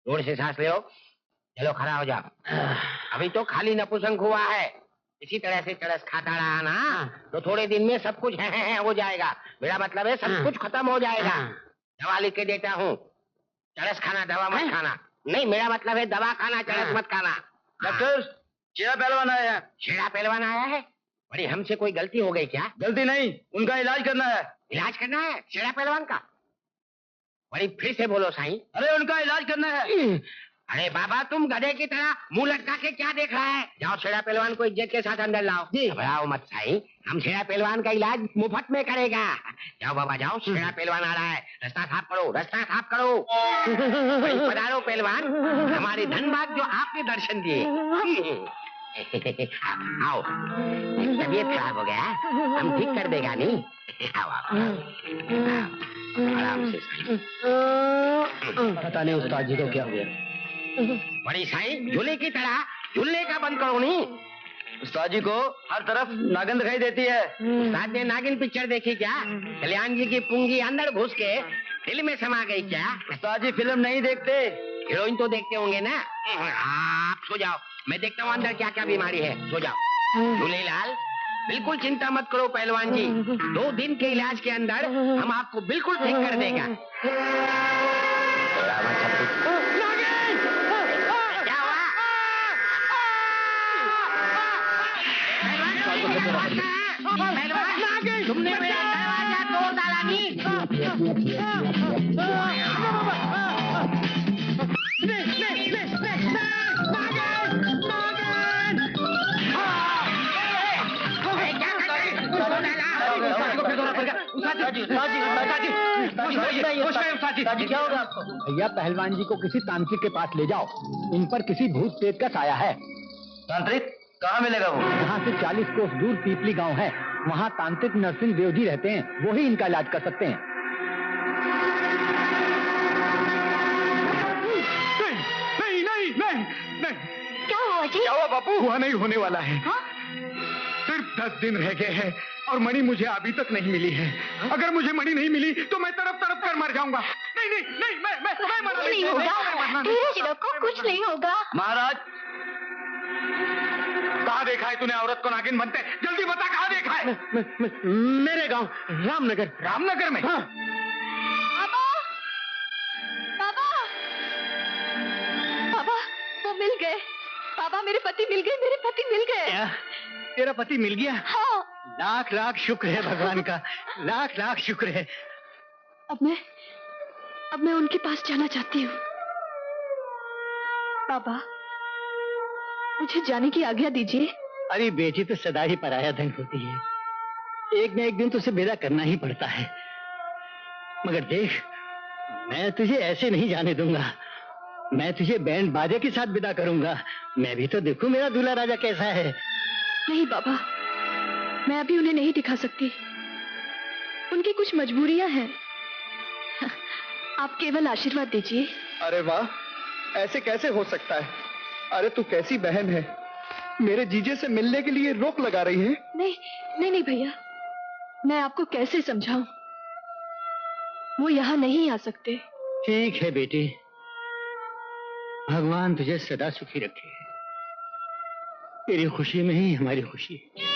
जोर से सांस लो। चलो खड़ा हो जाओ। अभी तो खाली नपुंसक हुआ है। इसी तरह से चरस खाता रहा ना तो थोड़े दिन में सब कुछ है हो जाएगा। मेरा मतलब है सब कुछ खत्म हो जाएगा। दवा लिख के देता हूँ। चरस खाना, दवा मत खाना। नहीं, मेरा मतलब है दवा खाना, चरस मत खाना। डॉक्टर, शेरा पहलवान आया है। शेरा पहलवान आया है? बड़ी हमसे कोई गलती हो गई क्या? गलती नहीं, उनका इलाज करना है। इलाज करना है शेरा पहलवान का? बड़ी फिर से बोलो साईं। अरे उनका इलाज करना है। अरे बाबा, तुम गधे की तरह मुंह लटका के क्या देख रहा है? जाओ शेरा पहलवान को इज्जत के साथ अंदर लाओ। घबराओ मत साईं, हम शेरा पहलवान का इलाज मुफ्त में करेगा। जाओ बाबा जाओ, शेरा पहलवान आ रहा है। रास्ता साफ करो, रास्ता साफ करो। पधारो पहलवान, हमारे धनबाद जो आपने दर्शन दिए। आओ, तबीयत खराब हो गया, हम ठीक कर देगा नहीं। आओ आराम से साईं। पता नहीं उस्ताद जी को क्या हुआ। बड़ी साईं, झूले की तरह झूलने का बंद करो नहीं। उस्ताद जी को हर तरफ नागिन दिखाई देती है। उस्ताद ने नागिन पिक्चर देखी क्या? कल्याण जी की पुंगी अंदर घुस के फिल्म में समा गई क्या? उस्ताद जी फिल्म नहीं देखते, हीरोइन तो देखते होंगे ना। आप सो जाओ, मैं देखता हूँ अंदर क्या क्या बीमारी है। सो जाओ। झूलेलाल, बिल्कुल चिंता मत करो पहलवान जी, 2 दिन के इलाज के अंदर हम आपको बिल्कुल ठीक कर देगा। तुमने मेरा दरवाजा तोड़ डाला नहीं। क्या होगा आपको? भैया पहलवान जी को किसी तांत्रिक के पास ले जाओ, इन पर किसी भूत प्रेत का साया है। तांत्रिक कहाँ मिलेगा वो? यहाँ से 40 कोस दूर पीपली गांव है, वहाँ तांत्रिक नरसिंह देव जी रहते हैं, वो ही इनका इलाज कर सकते हैं। नहीं नहीं नहीं नहीं। क्या हुआ जी? क्या हुआ बापू? हुआ नहीं, होने वाला है। हाँ? सिर्फ 10 दिन रह गए हैं और मणि मुझे अभी तक नहीं मिली है। अगर मुझे मणि नहीं मिली तो मैं तड़प तड़प कर मर जाऊंगा। नहीं नहीं नहीं, मैं मरना नहीं होगा। धीरज रखो, कुछ नहीं होगा। महाराज, कहाँ देखा है तूने औरत को नागिन बनते? जल्दी बता, कहाँ देखा है? मेरे गांव रामनगर। रामनगर में? हाँ। बाबा, बाबा, बाबा, वो मिल गए। बाबा, मेरे पति मिल गए, मेरे पति मिल गए। क्या? तेरा पति मिल गया? हाँ। लाख लाख शुक्र है भगवान का, लाख लाख शुक्र है। अब मैं उनके पास जाना चाहती हूँ। बाबा, मुझे जाने की आज्ञा दीजिए। अरे बेटी तो सदा ही पराया धन होती है, एक न एक दिन तो उसे विदा करना ही पड़ता है। मगर देख, मैं तुझे ऐसे नहीं जाने दूंगा। मैं तुझे बैंड बाजे के साथ विदा करूंगा। मैं भी तो देखूं मेरा दूल्हा राजा कैसा है। नहीं बाबा, मैं अभी उन्हें नहीं दिखा सकती, उनकी कुछ मजबूरियां हैं। आप केवल आशीर्वाद दीजिए। अरे वाह, ऐसे कैसे हो सकता है? अरे तू कैसी बहन है, मेरे जीजे से मिलने के लिए रोक लगा रही है। नहीं नहीं नहीं भैया, मैं आपको कैसे समझाऊं, वो यहाँ नहीं आ सकते। ठीक है बेटी, भगवान तुझे सदा सुखी रखे। तेरी खुशी में ही हमारी खुशी है।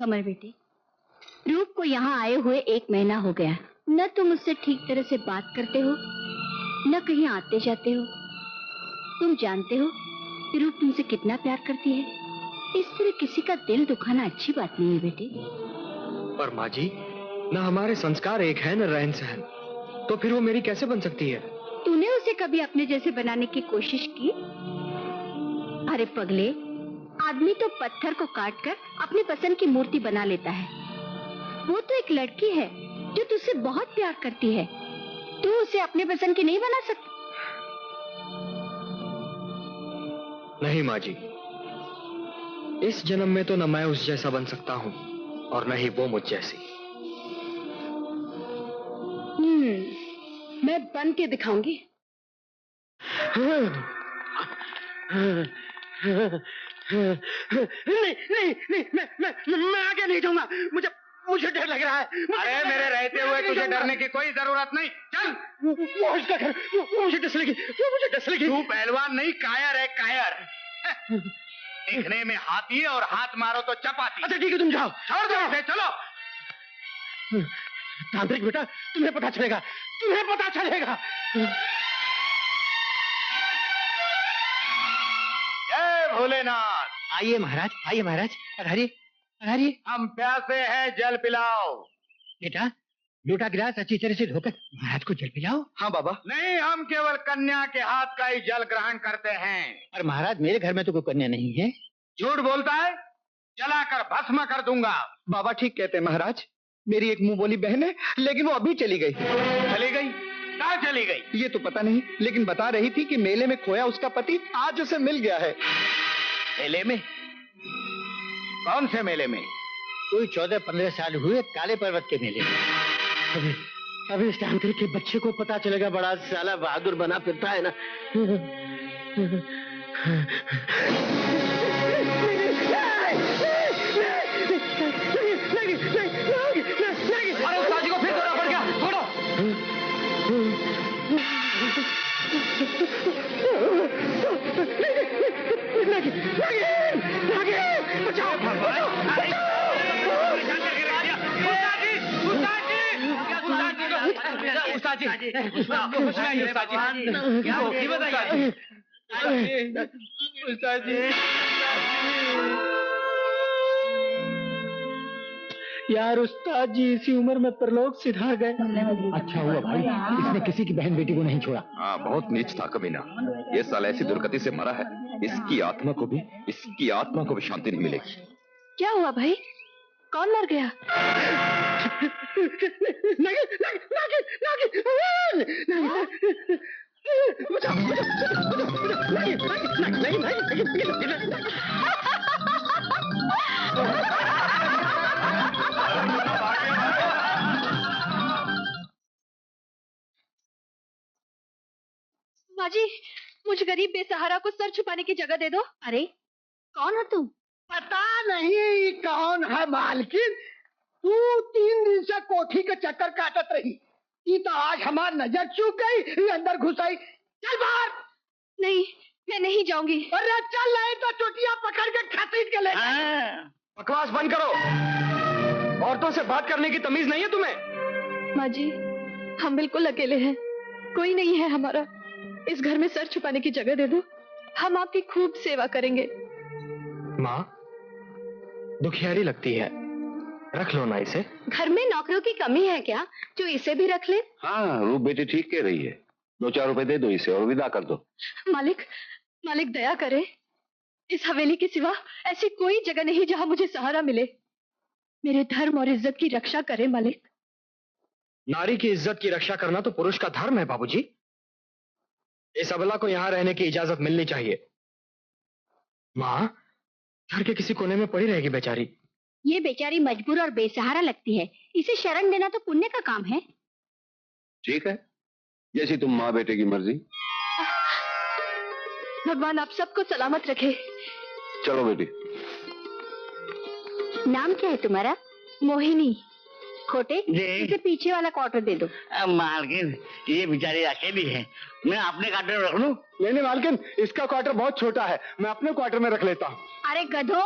कमल बेटी, रूप को यहाँ आए हुए 1 महीना हो गया। न तुम उससे ठीक तरह से बात करते हो, न कहीं आते जाते हो। तुम जानते हो कि रूप तुमसे कितना प्यार करती है। इस तरह किसी का दिल दुखाना अच्छी बात नहीं है बेटी। पर माँ जी, न हमारे संस्कार एक है न रहन सहन, तो फिर वो मेरी कैसे बन सकती है? तूने उसे कभी अपने जैसे बनाने की कोशिश की? अरे पगले, आदमी तो पत्थर को काटकर अपनी पसंद की मूर्ति बना लेता है। वो तो एक लड़की है जो तुझसे बहुत प्यार करती है। तू उसे अपने पसंद की नहीं बना सकती? नहीं माँ जी, इस जन्म में तो न मैं उस जैसा बन सकता हूँ और न ही वो मुझ जैसी। मैं बन के दिखाऊंगी। नहीं, मैं आगे नहीं जाऊंगा। मुझे डर लग रहा है। अरे मेरे रहते हुए तुझे डरने की कोई जरूरत नहीं। चल। वो उसका घर, वो मुझे डस लगी। तू पहलवान नहीं, कायर है, कायर। दिखने में हाथी है और हाथ मारो तो चपाती। अच्छा ठीक है, तुम जाओ। छोड़ दो इसे, चलो। तांत्रिक बेटा, तुम्हें पता चलेगा। जय भोलेनाथ। आइए महाराज, पधारिए। हम प्यासे हैं, जल पिलाओ। बेटा, लोटा गिलास अच्छी तरह से धोकर महाराज को जल पिलाओ। हाँ बाबा। नहीं, हम केवल कन्या के हाथ का ही जल ग्रहण करते हैं। पर महाराज, मेरे घर में तो कोई कन्या नहीं है। झूठ बोलता है, जलाकर भस्म कर दूंगा। बाबा ठीक कहते हैं महाराज। मेरी एक मुंह बोली बहन है, लेकिन वो अभी चली गई। चली गई? कहाँ चली गई? ये तो पता नहीं, लेकिन बता रही थी कि मेले में खोया उसका पति आज उसे मिल गया है। मेले में? कौन से मेले में? कोई 14-15 साल हुए काले पर्वत के मेले में। अभी इस तांत्रिक के बच्चे को पता चलेगा, बड़ा साला बहादुर बना फिरता है ना। अरे उस्ताद जी को फिर दौरा पड़ गया, छोड़ो। उस्ताद जी, क्या बताइए? उस्ताद जी, यार उस्ताद जी इसी उम्र में परलोक सिधार गए। अच्छा हुआ भाई, इसने किसी की बहन बेटी को नहीं छोड़ा। हाँ, बहुत नीच था कमीना। ये साल ऐसी दुर्गति से मरा है, इसकी आत्मा को भी शांति नहीं मिलेगी। क्या हुआ भाई? कौन मर गया? माजी, मुझे गरीब बेसहारा को सर छुपाने की जगह दे दो। अरे कौन हो तुम? पता नहीं कौन है मालकिन। तू 3 दिन से कोठी के चक्कर काटत रही। ये तो आज हमार नजर चूक गई, ये अंदर घुस आई। चल बाहर। नहीं, मैं नहीं जाऊंगी। अरे चल, नहीं तो चुटिया पकड़ के खसीट के ले। बकवास बंद करो। औरतों से बात करने की तमीज नहीं है तुम्हें? माजी, हम बिल्कुल अकेले हैं, कोई नहीं है हमारा। इस घर में सर छुपाने की जगह दे दो, हम आपकी खूब सेवा करेंगे। माँ, दुखियारी लगती है, रख लो ना इसे। घर में नौकरों की कमी है क्या जो इसे भी रख ले? हाँ, रूप बेटी ठीक कह रही है। 2-4 रुपए दे दो इसे और विदा कर दो। मालिक दया करे। इस हवेली के सिवा ऐसी कोई जगह नहीं जहां मुझे सहारा मिले। मेरे धर्म और इज्जत की रक्षा करे मालिक। नारी की इज्जत की रक्षा करना तो पुरुष का धर्म है बाबूजी। इस अबला को यहाँ रहने की इजाजत मिलनी चाहिए। माँ, घर के किसी कोने में पड़ी रहेगी बेचारी। ये बेचारी मजबूर और बेसहारा लगती है, इसे शरण देना तो पुण्य का काम है। ठीक है, जैसी तुम माँ बेटे की मर्जी। भगवान आप सबको सलामत रखे। चलो बेटी। नाम क्या है तुम्हारा? मोहिनी। खोटे, इसे पीछे वाला क्वार्टर दे दो। मालकिन, ये बेचारी अकेली है, मैं अपने क्वार्टर में रख लूं? नहीं मालकिन, इसका क्वार्टर बहुत छोटा है, मैं अपने क्वार्टर में रख लेता हूँ। अरे गधो,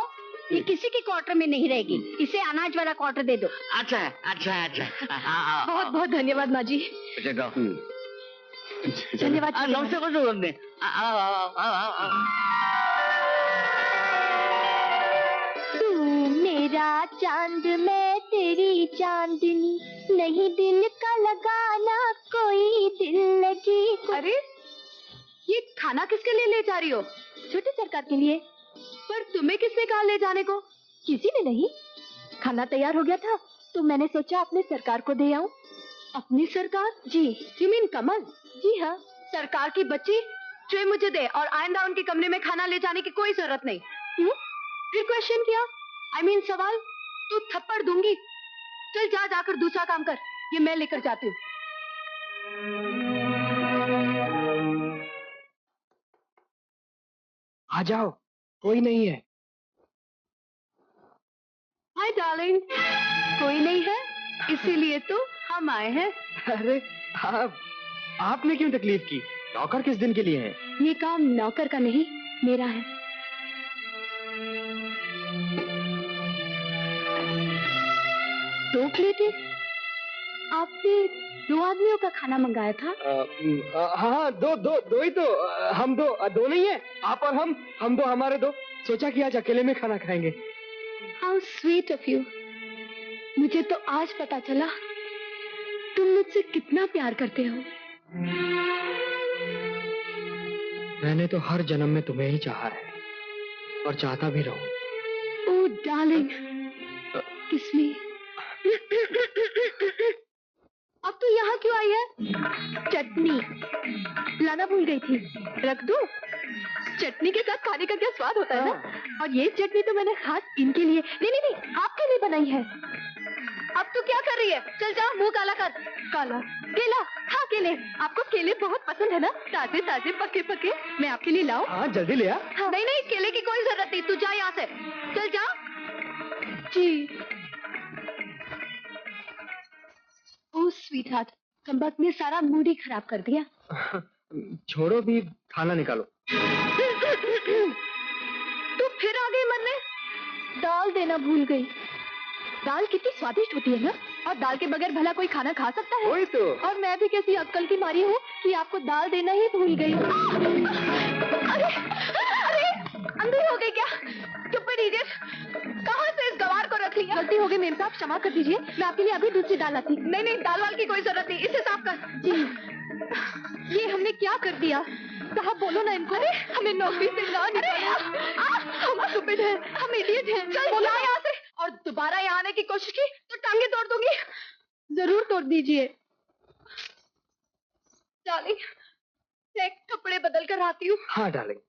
ये किसी के क्वार्टर में नहीं रहेगी, इसे अनाज वाला क्वार्टर दे दो। अच्छा। बहुत बहुत धन्यवाद माँ जी। धन्यवाद। नमस्ते को जरूरत नहीं। तू मेरा चांद, मैं तेरी चांदनी, नहीं दिल का लगाना कोई दिल लगी। अरे ये खाना किसके लिए ले जा रही हो? छोटे सरकार के लिए। पर तुम्हें किसने कहा ले जाने को? किसी ने नहीं, खाना तैयार हो गया था तो मैंने सोचा अपने सरकार को दे आऊं। अपनी सरकार? जी। यू मीन कमल? जी हाँ। सरकार की बच्ची ट्रे मुझे दे और आइंदा उनके कमरे में खाना ले जाने की कोई जरूरत नहीं। क्यों? फिर क्वेश्चन किया, I mean सवाल, तो थप्पड़ दूंगी। चल जा, जाकर दूसरा काम कर, ये मैं लेकर जाती हूँ। आ जाओ, कोई नहीं है। हाय डार्लिंग, कोई नहीं है, इसीलिए तो हम आए हैं। अरे आपने क्यों तकलीफ की? नौकर किस दिन के लिए है? ये काम नौकर का नहीं, मेरा है। दो प्लेटें? आपने 2 आदमियों का खाना मंगाया था? हाँ, दो ही तो। हम दो नहीं है, आप और हम दो, हमारे दो। सोचा कि आज अकेले में खाना खाएंगे। How sweet of you. मुझे तो आज पता चला तुम मुझसे कितना प्यार करते हो। मैंने तो हर जन्म में तुम्हें ही चाहा है और चाहता भी रहूं। ओह डार्लिंग, किस मी। अब तो यहाँ क्यों आई है? चटनी लाना भूल गई थी, रख दूं? चटनी के साथ खाने का क्या स्वाद होता है ना। और ये चटनी तो मैंने खास इनके लिए, नहीं, आपके लिए बनाई है। अब तू क्या कर रही है? चल जा, मुंह काला कर। काला केला खा, केले। आपको केले बहुत पसंद है ना, ताजे ताजे पके पके। मैं आपके लिए लाऊं? हाँ, जल्दी ले आ। हाँ। नहीं, केले की कोई जरूरत नहीं, तू जा यहाँ से, चल जा। जी। ओह स्वीट हार्ट, कमबख्त ने सारा मूड ही खराब कर दिया। छोड़ो भी, खाना निकालो। तू फिर आ गई मरने। दाल देना भूल गई। दाल कितनी स्वादिष्ट होती है ना, और दाल के बगैर भला कोई खाना खा सकता है? वही तो। और मैं भी कैसी अक्कल की मारी हूँ कि आपको दाल देना ही भूल गई। अरे अंधी हो गई क्या? स्टूपिड इडियट, कहाँ से इस गवार को रख लिया? गलती हो गई मेम साहब, क्षमा कर दीजिए। मैं आपके लिए अभी दूसरी दाल लाती। नहीं, दाल वाल की कोई जरूरत नहीं, इसे साफ कर। जी। ये हमने क्या कर दिया? साहब बोलो ना इनको। अरे हमें नौकरी से ना निकालो। हम स्टूपिड हैं, हम इडियट हैं। चल बोलो यहाँ से। और दोबारा यहाँ आने की कोशिश की तो टांगे तोड़ दूंगी। जरूर तोड़ दीजिए। डार्लिंग, मैं कपड़े बदल कर आती हूँ। हाँ डार्लिंग,